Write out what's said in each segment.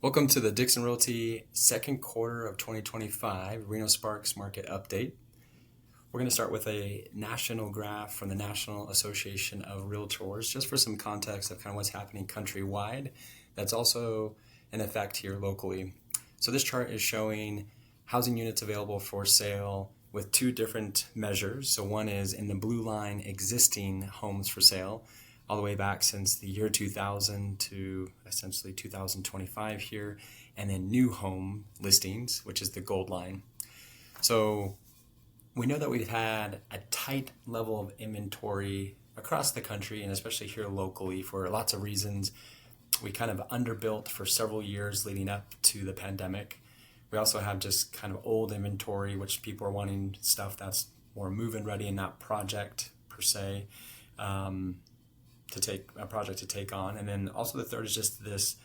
Welcome to the Dixon Realty second quarter of 2025 Reno Sparks market update. We're going to start with a national graph from the National Association of Realtors, just for some context of kind of what's happening countrywide. That's also in effect here locally. So this chart is showing housing units available for sale with two different measures. So one is in the blue line, existing homes for sale, all the way back since the year 2000 to essentially 2025 here, and then new home listings, which is the gold line. So we know that we've had a tight level of inventory across the country and especially here locally for lots of reasons. We kind of underbuilt for several years leading up to the pandemic. We also have just kind of old inventory, which people are wanting stuff that's more move-in ready and not project per se. To take on. And then also the third is just this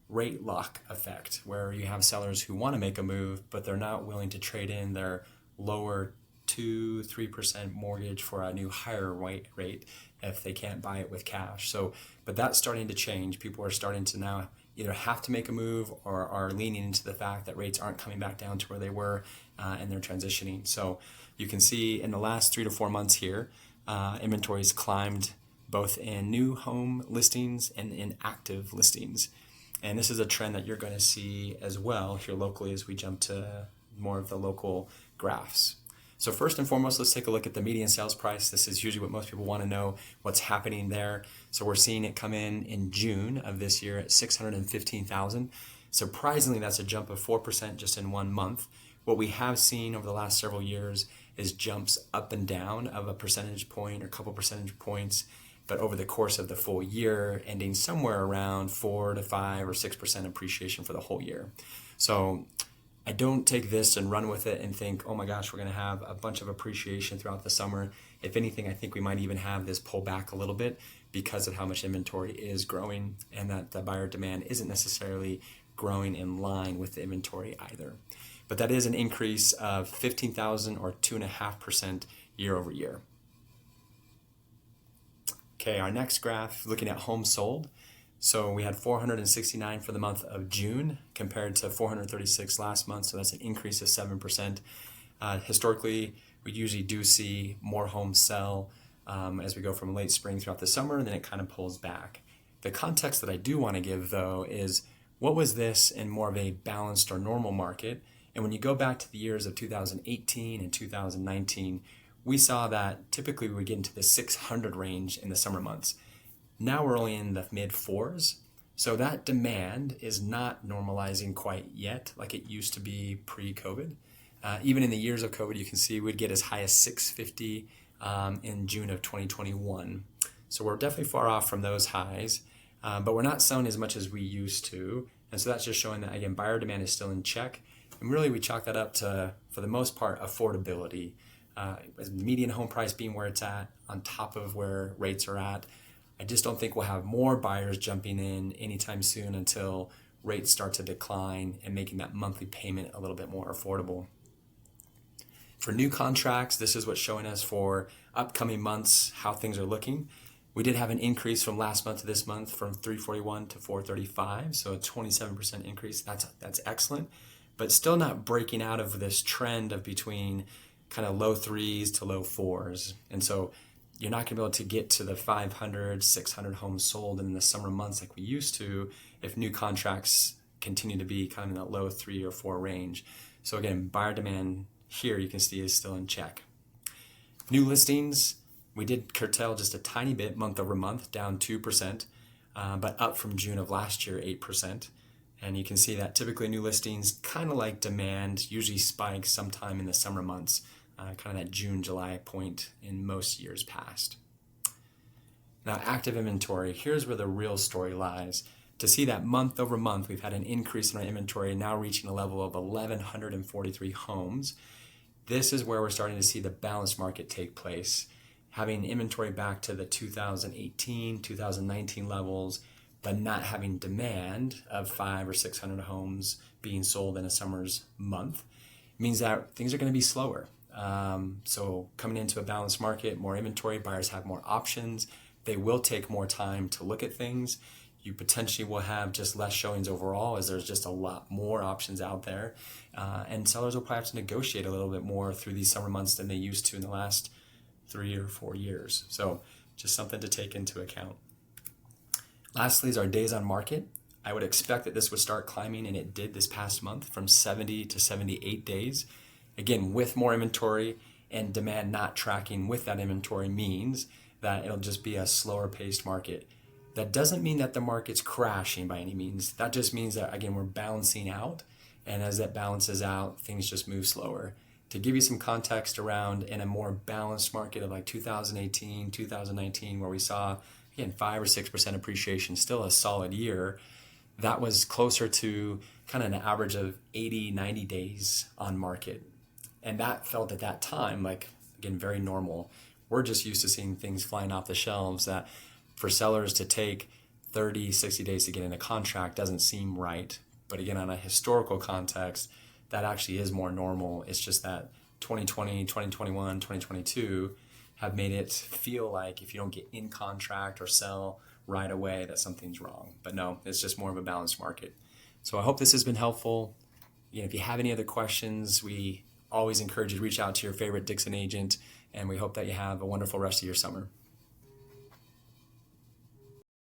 rate lock effect, where you have sellers who want to make a move, but they're not willing to trade in their lower 2-3% mortgage for a new higher rate if they can't buy it with cash. So, but that's starting to change. People are starting to now either have to make a move or are leaning into the fact that rates aren't coming back down to where they were, and they're transitioning. So you can see in the last 3 to 4 months here, inventory's climbed both in new home listings and in active listings. And this is a trend that you're going to see as well here locally as we jump to more of the local graphs. So first and foremost, let's take a look at the median sales price. This is usually what most people want to know, what's happening there. So we're seeing it come in June of this year at $615,000. Surprisingly, that's a jump of 4% just in 1 month. What we have seen over the last several years is jumps up and down of a percentage point or a couple percentage points, but over the course of the full year, ending somewhere around 4 to 5 or 6% appreciation for the whole year. So I don't take this and run with it and think, oh my gosh, we're going to have a bunch of appreciation throughout the summer. If anything, I think we might even have this pull back a little bit because of how much inventory is growing and that the buyer demand isn't necessarily growing in line with the inventory either. But that is an increase of 15,000 or 2.5% year over year. Okay, our next graph, looking at homes sold. So we had 469 for the month of June compared to 436 last month. So that's an increase of 7%. Historically, we usually do see more homes sell as we go from late spring throughout the summer, and then it kind of pulls back. The context that I do want to give, though, is what was this in more of a balanced or normal market? And when you go back to the years of 2018 and 2019, we saw that typically we would get into the 600 range in the summer months. Now we're only in the mid fours. So that demand is not normalizing quite yet like it used to be pre-COVID. Even in the years of COVID, you can see we'd get as high as 650 in June of 2021. So we're definitely far off from those highs, but we're not selling as much as we used to. And so that's just showing that, again, buyer demand is still in check. And really we chalk that up to, for the most part, affordability. Median home price being where it's at on top of where rates are at. I just don't think we'll have more buyers jumping in anytime soon until rates start to decline and making that monthly payment a little bit more affordable. For new contracts, this is what's showing us for upcoming months how things are looking. We did have an increase from last month to this month from 341 to 435, so a 27% increase. That's excellent, but still not breaking out of this trend of between kind of low threes to low fours. And so you're not going to be able to get to the 500, 600 homes sold in the summer months like we used to if new contracts continue to be kind of in that low 3 or 4 range. So again, buyer demand here you can see is still in check. New listings, we did curtail just a tiny bit month over month, down 2%, but up from June of last year, 8%. And you can see that typically new listings, kind of like demand, usually spikes sometime in the summer months, kind of that June, July point in most years past. Now, active inventory, here's where the real story lies. To see that month over month, we've had an increase in our inventory, now reaching a level of 1,143 homes. This is where we're starting to see the balanced market take place, having inventory back to the 2018, 2019 levels, but not having demand of 500 or 600 homes being sold in a summer's month means that things are going to be slower. So coming into a balanced market, more inventory, buyers have more options. They will take more time to look at things. you potentially will have just less showings overall, as there's just a lot more options out there. And sellers will probably have to negotiate a little bit more through these summer months than they used to in the last 3 or 4 years. So just something to take into account. Lastly is our days on market. I would expect that this would start climbing, and it did this past month, from 70 to 78 days. Again, with more inventory and demand not tracking with that inventory means that it'll just be a slower paced market. That doesn't mean that the market's crashing by any means. That just means that, again, we're balancing out. And as that balances out, things just move slower. To give you some context around, in a more balanced market of like 2018, 2019, where we saw, again, 5 or 6% appreciation, still a solid year, that was closer to kind of an average of 80, 90 days on market. And that felt at that time like, again, very normal. We're just used to seeing things flying off the shelves, that for sellers to take 30, 60 days to get in a contract doesn't seem right. But again, on a historical context, that actually is more normal. It's just that 2020, 2021, 2022 have made it feel like if you don't get in contract or sell right away, that something's wrong. But no, it's just more of a balanced market. So I hope this has been helpful. If you have any other questions, we always encourage you to reach out to your favorite Dixon agent, and we hope that you have a wonderful rest of your summer.